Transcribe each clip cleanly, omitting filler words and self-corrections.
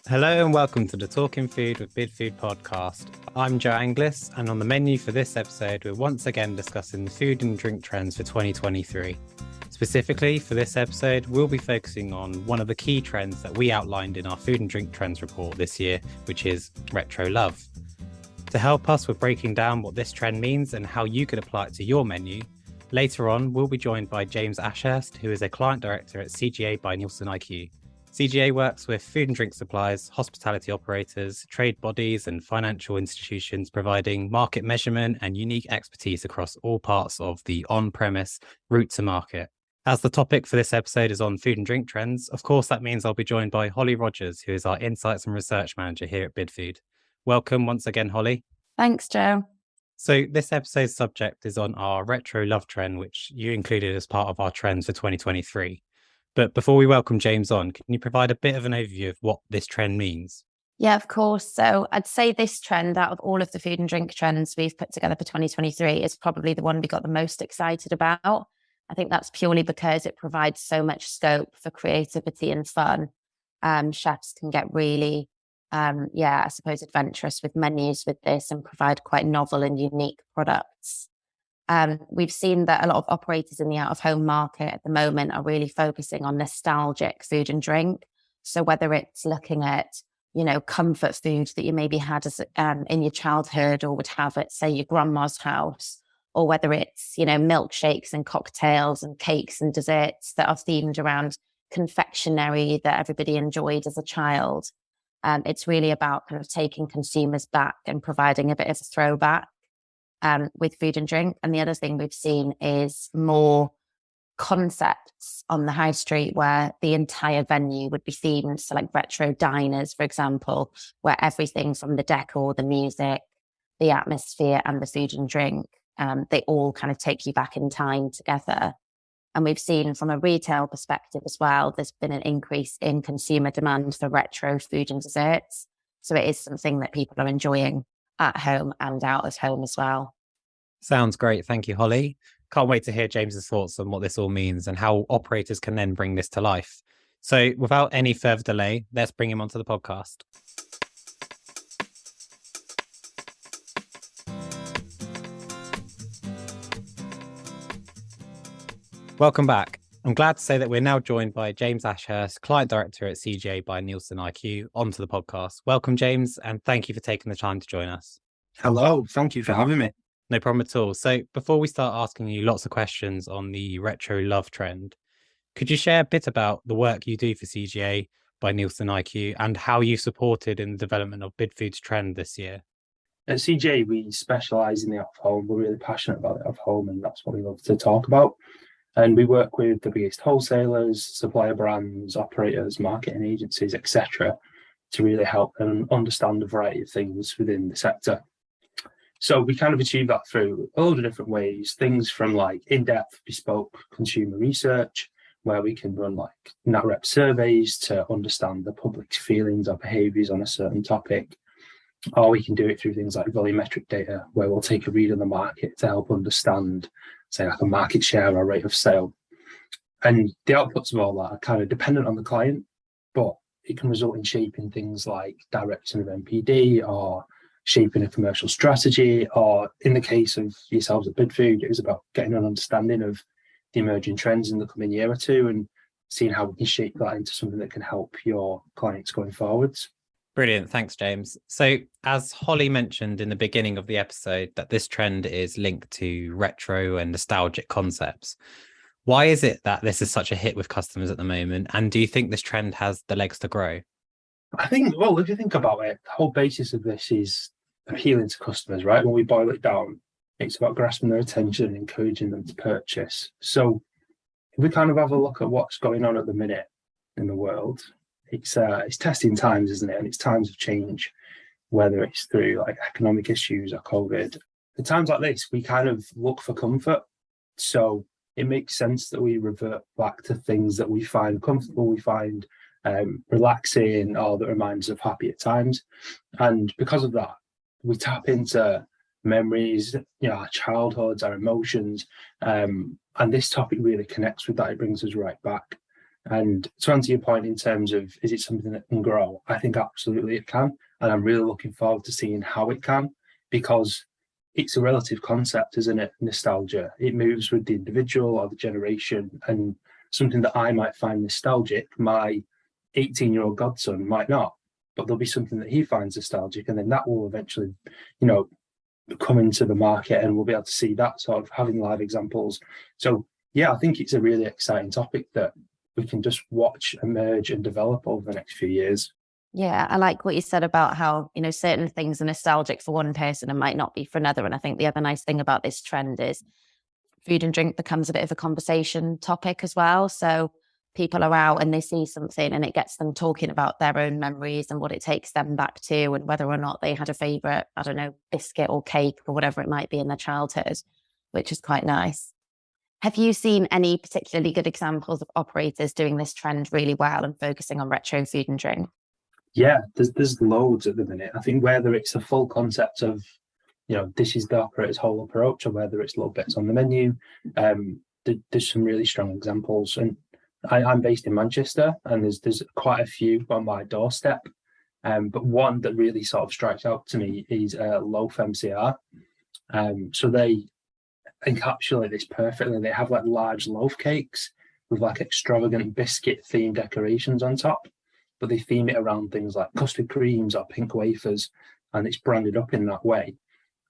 Hello and welcome to the Talking Food with Bidfood podcast. I'm Joe Anglis, and on the menu for this episode, we're once again discussing the food and drink trends for 2023. Specifically for this episode, we'll be focusing on one of the key trends that we outlined in our food and drink trends report this year, which is retro love. To help us with breaking down what this trend means and how you could apply it to your menu, later on we'll be joined by James Ashurst, who is a client director at CGA by Nielsen IQ. CGA works with food and drink suppliers, hospitality operators, trade bodies and financial institutions, providing market measurement and unique expertise across all parts of the on-premise route to market. As the topic for this episode is on food and drink trends, of course that means I'll be joined by Holly Rogers, who is our Insights and Research Manager here at Bidfood. Welcome once again, Holly. Thanks, Joe. So this episode's subject is on our retro love trend, which you included as part of our trends for 2023. But before we welcome James on, can you provide a bit of an overview of what this trend means? Yeah, of course. So I'd say this trend, out of all of the food and drink trends we've put together for 2023, is probably the one we got the most excited about. I think that's purely because it provides so much scope for creativity and fun. Chefs can get really, I suppose, adventurous with menus with this and provide quite novel and unique products. We've seen that a lot of operators in the out-of-home market at the moment are really focusing on nostalgic food and drink. So whether it's looking at, comfort food that you maybe had as in your childhood or would have at, say, your grandma's house, or whether it's, milkshakes and cocktails and cakes and desserts that are themed around confectionery that everybody enjoyed as a child. It's really about kind of taking consumers back and providing a bit of a throwback with food and drink. And the other thing we've seen is more concepts on the high street where the entire venue would be themed. So like retro diners, for example, where everything from the decor, the music, the atmosphere and the food and drink, they all kind of take you back in time together. And we've seen from a retail perspective as well, there's been an increase in consumer demand for retro food and desserts. So it is something that people are enjoying at home and out of home as well. Sounds great. Thank you, Holly. Can't wait to hear James's thoughts on what this all means and how operators can then bring this to life. So without any further delay, let's bring him onto the podcast. Welcome back. I'm glad to say that we're now joined by James Ashurst, Client Director at CGA by Nielsen IQ, onto the podcast. Welcome, James, and thank you for taking the time to join us. Hello, thank you for having me. No problem at all. So before we start asking you lots of questions on the retro love trend, could you share a bit about the work you do for CGA by Nielsen IQ and how you supported in the development of Bidfood's trend this year? At CGA, we specialise in the off-home. We're really passionate about the off-home, and that's what we love to talk about. And we work with the biggest wholesalers, supplier brands, operators, marketing agencies, etc., to really help them understand a variety of things within the sector. So we kind of achieve that through a load of different ways, things from like in-depth bespoke consumer research, where we can run like NatRep surveys to understand the public's feelings or behaviours on a certain topic. Or we can do it through things like volumetric data, where we'll take a read on the market to help understand, say, like a market share or rate of sale. And the outputs of all that are kind of dependent on the client, but it can result in shaping things like direction of NPD or shaping a commercial strategy, or in the case of yourselves at Bidfood, it was about getting an understanding of the emerging trends in the coming year or two and seeing how we can shape that into something that can help your clients going forwards. Brilliant. Thanks, James. So as Holly mentioned in the beginning of the episode, that this trend is linked to retro and nostalgic concepts. Why is it that this is such a hit with customers at the moment? And do you think this trend has the legs to grow? I think, well, if you think about it, the whole basis of this is appealing to customers, right? When we boil it down, it's about grasping their attention and encouraging them to purchase. So if we kind of have a look at what's going on at the minute in the world, it's testing times, isn't it? And it's times of change, whether it's through like economic issues or COVID. At times like this, we kind of look for comfort. So it makes sense that we revert back to things that we find comfortable, we find relaxing, or that reminds us of happier times. And because of that, we tap into memories, our childhoods, our emotions. And this topic really connects with that. It brings us right back. And to answer your point in terms of, is it something that can grow? I think absolutely it can. And I'm really looking forward to seeing how it can, because it's a relative concept, isn't it? Nostalgia. It moves with the individual or the generation, and something that I might find nostalgic, my 18-year-old godson might not, but there'll be something that he finds nostalgic, and then that will eventually, come into the market, and we'll be able to see that sort of having live examples. So yeah, I think it's a really exciting topic that we can just watch emerge and develop over the next few years. Yeah, I like what you said about how, certain things are nostalgic for one person and might not be for another. And I think the other nice thing about this trend is food and drink becomes a bit of a conversation topic as well. So people are out and they see something and it gets them talking about their own memories and what it takes them back to, and whether or not they had a favorite, I don't know, biscuit or cake or whatever it might be in their childhood, which is quite nice. Have you seen any particularly good examples of operators doing this trend really well and focusing on retro food and drink? Yeah, there's loads at the minute. I think whether it's the full concept of, this is the operator's whole approach, or whether it's little bits on the menu, there's some really strong examples. And I'm based in Manchester, and there's quite a few on my doorstep. But one that really sort of strikes out to me is Loaf MCR. So they encapsulate this perfectly. They have like large loaf cakes with like extravagant biscuit themed decorations on top, but they theme it around things like custard creams or pink wafers, and it's branded up in that way.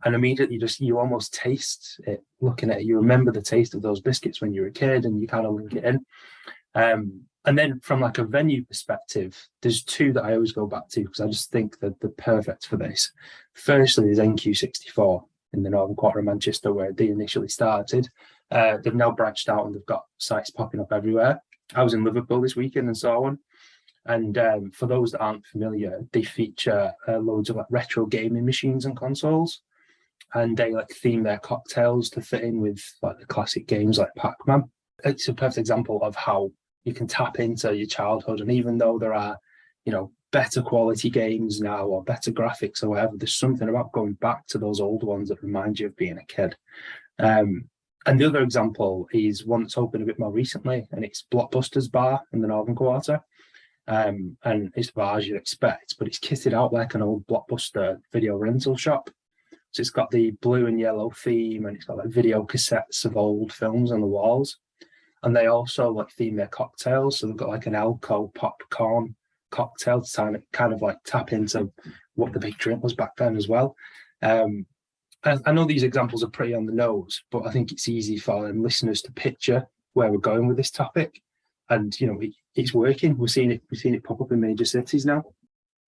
And immediately you almost taste it looking at it. You remember the taste of those biscuits when you were a kid, and you kind of link it in. And then from like a venue perspective, there's two that I always go back to because I just think that they're perfect for this. Firstly, there's NQ64 in the Northern Quarter of Manchester, where they initially started. They've now branched out and they've got sites popping up everywhere. I was in Liverpool this weekend and saw one. And for those that aren't familiar, they feature loads of like retro gaming machines and consoles, and they like theme their cocktails to fit in with like the classic games like Pac-Man. It's a perfect example of how you can tap into your childhood, and even though there are, better quality games now or better graphics or whatever, there's something about going back to those old ones that remind you of being a kid. And the other example is one that's opened a bit more recently, and it's Blockbuster's bar in the Northern Quarter. And it's a bar as you'd expect, but it's kitted out like an old Blockbuster video rental shop. So it's got the blue and yellow theme, and it's got like video cassettes of old films on the walls. And they also like theme their cocktails. So they've got like an Elco popcorn cocktail to kind of like tap into what the big drink was back then as well. And I know these examples are pretty on the nose, but I think it's easy for listeners to picture where we're going with this topic. And it's working. We've seen it pop up in major cities now.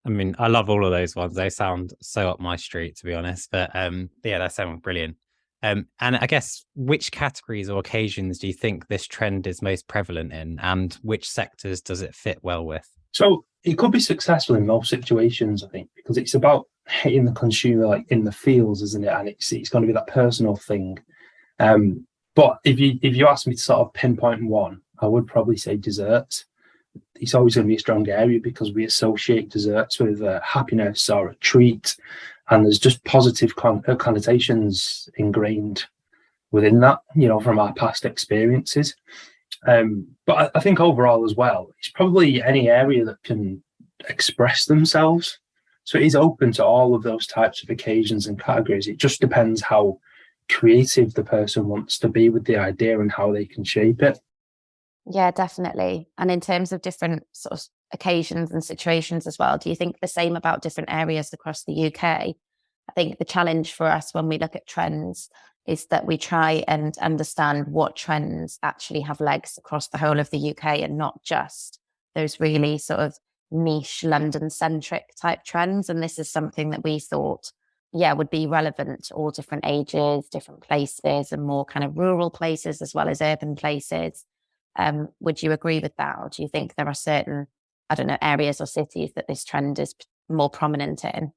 I mean, I love all of those ones. They sound so up my street, to be honest. But yeah, they sound brilliant. And I guess, which categories or occasions do you think this trend is most prevalent in, and which sectors does it fit well with? So it could be successful in most situations, I think, because it's about hitting the consumer like in the feels, isn't it? And it's going to be that personal thing. But if you ask me to sort of pinpoint one, I would probably say desserts. It's always going to be a strong area because we associate desserts with happiness or a treat, and there's just positive connotations ingrained within that, from our past experiences. But I think overall as well, it's probably any area that can express themselves. So it is open to all of those types of occasions and categories. It just depends how creative the person wants to be with the idea and how they can shape it. Yeah, definitely. And in terms of different sort of occasions and situations as well, do you think the same about different areas across the UK? I think the challenge for us when we look at trends is that we try and understand what trends actually have legs across the whole of the UK, and not just those really sort of niche London-centric type trends. And this is something that we thought, would be relevant to all different ages, different places, and more kind of rural places as well as urban places. Would you agree with that? Or do you think there are certain, areas or cities that this trend is more prominent in?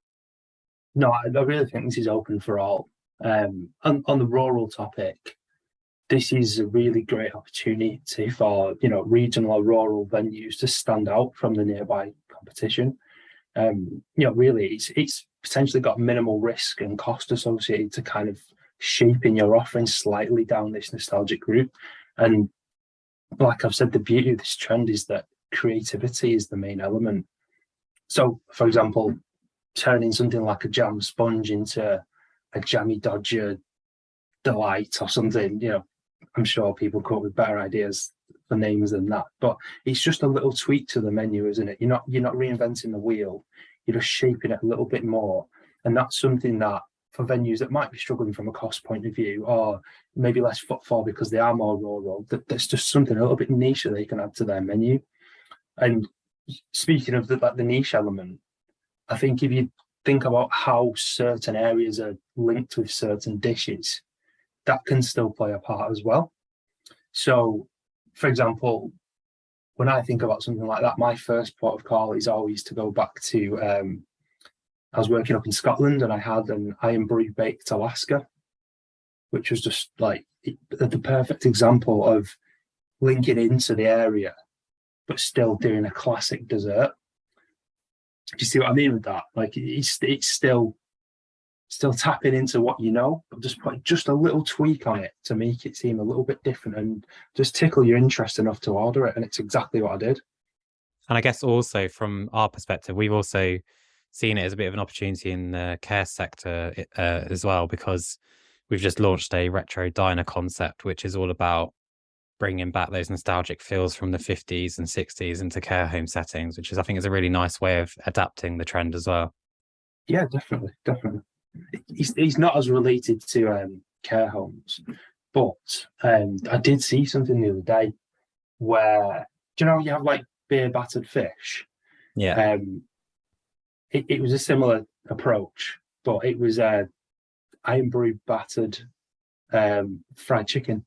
No, I really think this is open for all. On the rural topic, this is a really great opportunity for, regional or rural venues to stand out from the nearby competition. Really, it's potentially got minimal risk and cost associated to kind of shaping your offering slightly down this nostalgic route. And like I've said, the beauty of this trend is that creativity is the main element. So, for example, turning something like a jam sponge into a jammy Dodger delight or something, I'm sure people come up with better ideas for names than that. But it's just a little tweak to the menu, isn't it? You're not reinventing the wheel. You're just shaping it a little bit more. And that's something that for venues that might be struggling from a cost point of view, or maybe less footfall because they are more rural, that's just something a little bit niche that they can add to their menu. And speaking of the niche element, I think if you think about how certain areas are linked with certain dishes, that can still play a part as well. So, for example, when I think about something like that, my first port of call is always to go back to I was working up in Scotland and I had an Irn-Bru baked Alaska, which was just like the perfect example of linking into the area, but still doing a classic dessert. Do you see what I mean with that? Like it's still tapping into what you know, but just put just a little tweak on it to make it seem a little bit different and just tickle your interest enough to order it. And it's exactly what I did. And I guess also from our perspective, we've also seen it as a bit of an opportunity in the care sector as well, because we've just launched a retro diner concept, which is all about bringing back those nostalgic feels from the 50s and 60s into care home settings, which is, I think, is a really nice way of adapting the trend as well. Yeah, definitely. He's not as related to care homes, but I did see something the other day where, do you know, you have like beer battered fish? Yeah. It was a similar approach, but it was Irn-Bru battered fried chicken.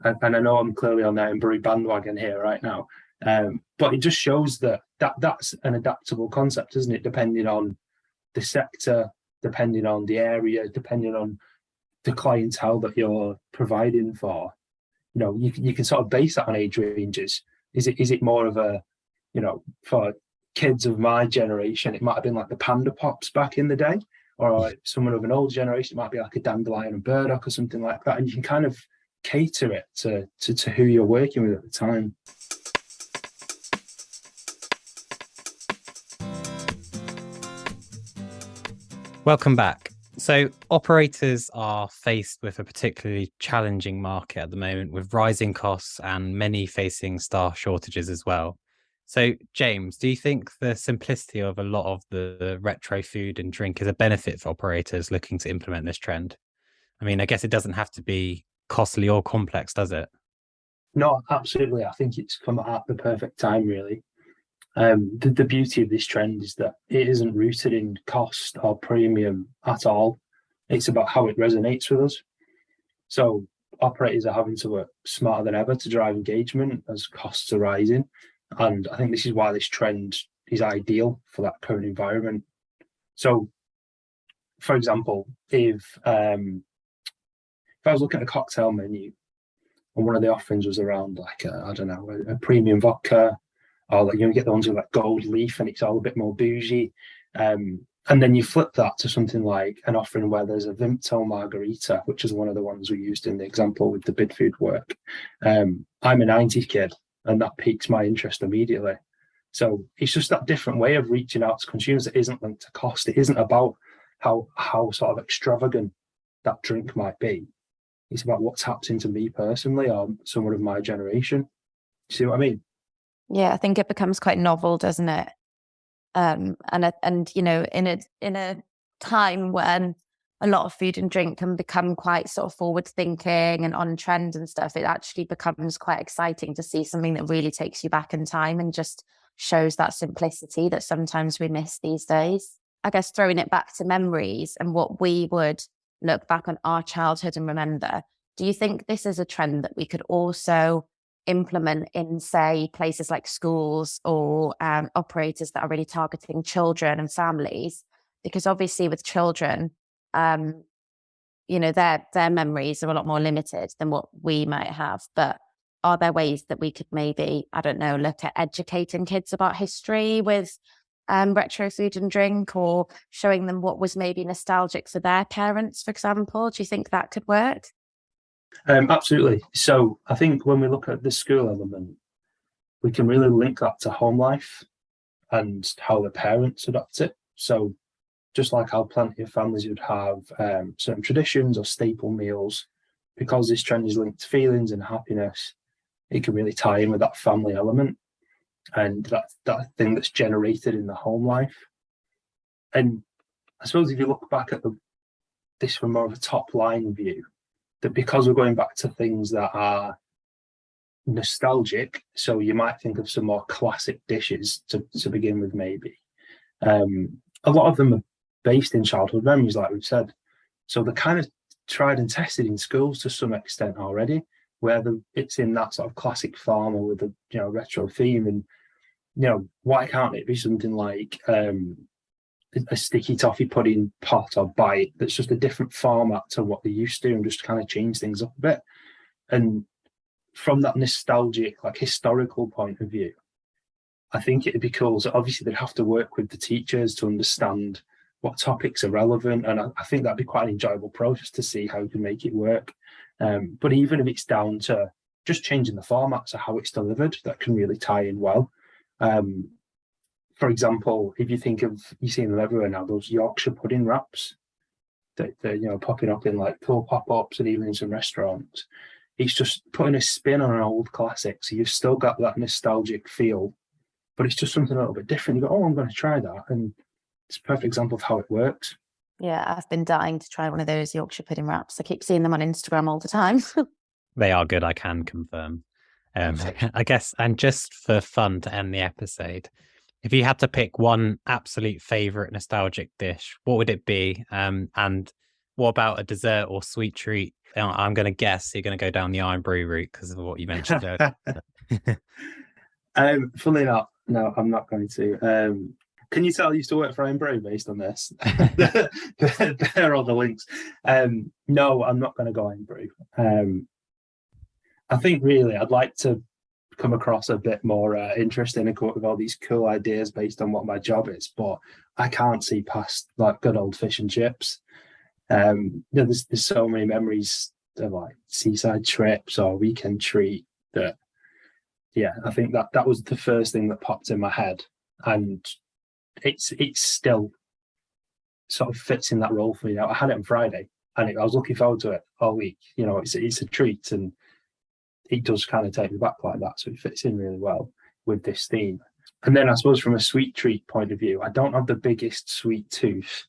And I know I'm clearly on the Irn-Bru bandwagon here right now, but it just shows that's an adaptable concept, isn't it? Depending on the sector, depending on the area, depending on the clientele that you're providing for. You can sort of base that on age ranges. Is it more of a, for kids of my generation, it might have been like the Panda Pops back in the day, or like someone of an older generation, it might be like a Dandelion and Burdock or something like that. And you can kind of cater it to who you're working with at the time. Welcome back. So operators are faced with a particularly challenging market at the moment, with rising costs and many facing staff shortages as well. So, James, do you think the simplicity of a lot of the retro food and drink is a benefit for operators looking to implement this trend? I mean, I guess it doesn't have to be costly or complex, does it? No, absolutely. I think it's come at the perfect time, really. The beauty of this trend is that it isn't rooted in cost or premium at all. It's about how it resonates with us. So operators are having to work smarter than ever to drive engagement as costs are rising. And I think this is why this trend is ideal for that current environment. So, for example, if I was looking at a cocktail menu and one of the offerings was around like a premium vodka, or like you get the ones with like gold leaf and it's all a bit more bougie, and then you flip that to something like an offering where there's a Vimto margarita, which is one of the ones we used in the example with the bid food work. I'm a 90s kid, and that piques my interest immediately. So it's just that different way of reaching out to consumers that isn't linked to cost. It isn't about how sort of extravagant that drink might be. It's about what taps into me personally or someone of my generation. See what I mean? Yeah, I think it becomes quite novel, doesn't it? And in a time when a lot of food and drink can become quite sort of forward thinking and on trend and stuff, it actually becomes quite exciting to see something that really takes you back in time and just shows that simplicity that sometimes we miss these days. I guess throwing it back to memories and what we would look back on our childhood and remember, do you think this is a trend that we could also implement in, say, places like schools or operators that are really targeting children and families? Because obviously with children, their memories are a lot more limited than what we might have. But are there ways that we could maybe, I don't know, look at educating kids about history with retro food and drink, or showing them what was maybe nostalgic for their parents, for example? Do you think that could work? Absolutely. So I think when we look at the school element, we can really link that to home life and how the parents adopt it. So just like how plenty of families would have certain traditions or staple meals, because this trend is linked to feelings and happiness, it can really tie in with that family element and that thing that's generated in the home life. And I suppose if you look back at this from more of a top line view, that because we're going back to things that are nostalgic, so you might think of some more classic dishes to begin with, maybe. A lot of them are based in childhood memories, like we've said. So they're kind of tried and tested in schools to some extent already, where it's in that sort of classic farmer with a retro theme. And why can't it be something like a sticky toffee pudding pot or bite that's just a different format to what they used to, and just kind of change things up a bit? And from that nostalgic, like historical point of view, I think it'd be cool. So obviously they'd have to work with the teachers to understand what topics are relevant, and I think that'd be quite an enjoyable process to see how you can make it work. But even if it's down to just changing the formats of how it's delivered, that can really tie in well. For example, if you think of, you see them everywhere now, those Yorkshire pudding wraps that they're popping up in like cool pop-ups and even in some restaurants. It's just putting a spin on an old classic, so you've still got that nostalgic feel, but it's just something a little bit different. You go, oh, I'm going to try that, and it's a perfect example of how it works. Yeah, I've been dying to try one of those Yorkshire pudding wraps. I keep seeing them on Instagram all the time. They are good, I can confirm. I guess, and just for fun to end the episode, if you had to pick one absolute favorite nostalgic dish, what would it be? And what about a dessert or sweet treat? I'm going to guess you're going to go down the Irn-Bru route because of what you mentioned earlier. Funnily enough, no, I'm not going to. Can you tell I used to work for Irn-Bru based on this? There are all the links. No, I'm not going to go Irn-Bru. I think really I'd like to come across a bit more interesting and come up with all these cool ideas based on what my job is, but I can't see past like good old fish and chips. There's so many memories of like seaside trips or weekend treat that, yeah, I think that was the first thing that popped in my head, and it's still sort of fits in that role for me now. I had it on Friday, and I was looking forward to it all week. It's a treat, and it does kind of take me back like that, so it fits in really well with this theme. And then I suppose from a sweet treat point of view, I don't have the biggest sweet tooth,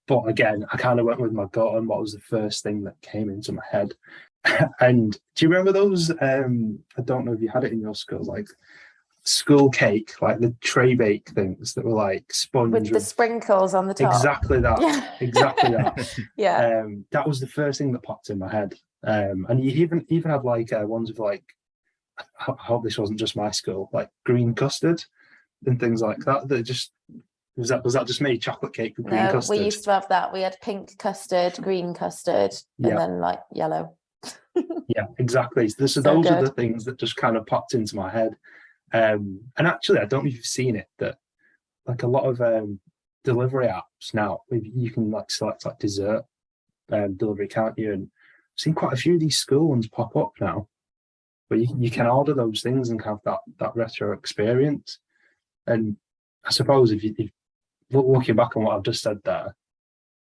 but again, I kind of went with my gut on what was the first thing that came into my head. And do you remember those? I don't know if you had it in your school, like school cake, like the tray bake things that were like sponge with the sprinkles on the top. Exactly that. Yeah. Exactly that. Yeah. That was the first thing that popped in my head. And you even had like ones of like, I hope this wasn't just my school, like green custard and things like that. That just was that just me? Chocolate cake with green custard? We used to have that. We had pink custard, green custard, and then like yellow. Yeah, exactly. So those are the things that just kind of popped into my head. And actually, I don't know if you've seen it, that like a lot of delivery apps now, you can like select like dessert delivery, can't you? And I've seen quite a few of these school ones pop up now, but you can order those things and have that retro experience. And I suppose if looking back on what I've just said there,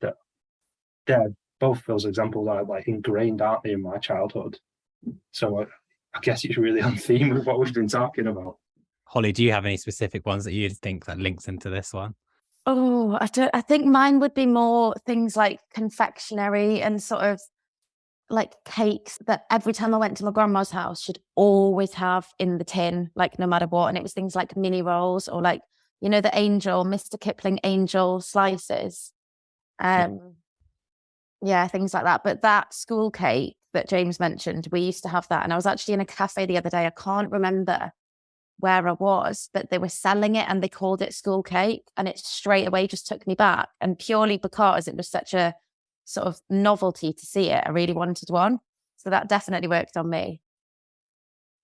that both those examples are like ingrained, aren't they, in my childhood? So I guess it's really on theme with what we've been talking about. Holly, do you have any specific ones that you think that links into this one? Oh, I think mine would be more things like confectionery and sort of like cakes that every time I went to my grandma's house, she'd always have in the tin, like no matter what. And it was things like mini rolls or like, the Mr. Kipling angel slices. Yeah, things like that. But that school cake that James mentioned, we used to have that. And I was actually in a cafe the other day. I can't remember where I was, but they were selling it and they called it school cake. And it straight away just took me back. And purely because it was such a sort of novelty to see it, I really wanted one. So that definitely worked on me.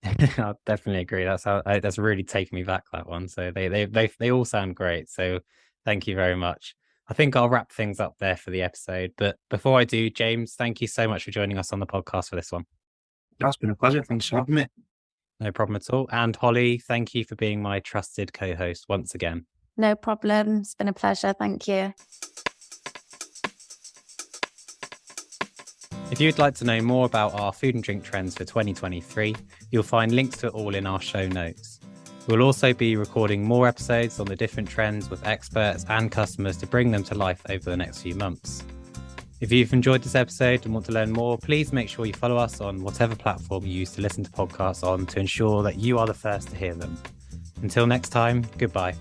I definitely agree. That's really taken me back, that one. So they all sound great. So thank you very much. I think I'll wrap things up there for the episode. But before I do, James, thank you so much for joining us on the podcast for this one. That's been a pleasure. Thanks for having me. No problem at all. And Holly, thank you for being my trusted co-host once again. No problem. It's been a pleasure. Thank you. If you'd like to know more about our food and drink trends for 2023, you'll find links to it all in our show notes. We'll also be recording more episodes on the different trends with experts and customers to bring them to life over the next few months. If you've enjoyed this episode and want to learn more, please make sure you follow us on whatever platform you use to listen to podcasts on to ensure that you are the first to hear them. Until next time, goodbye.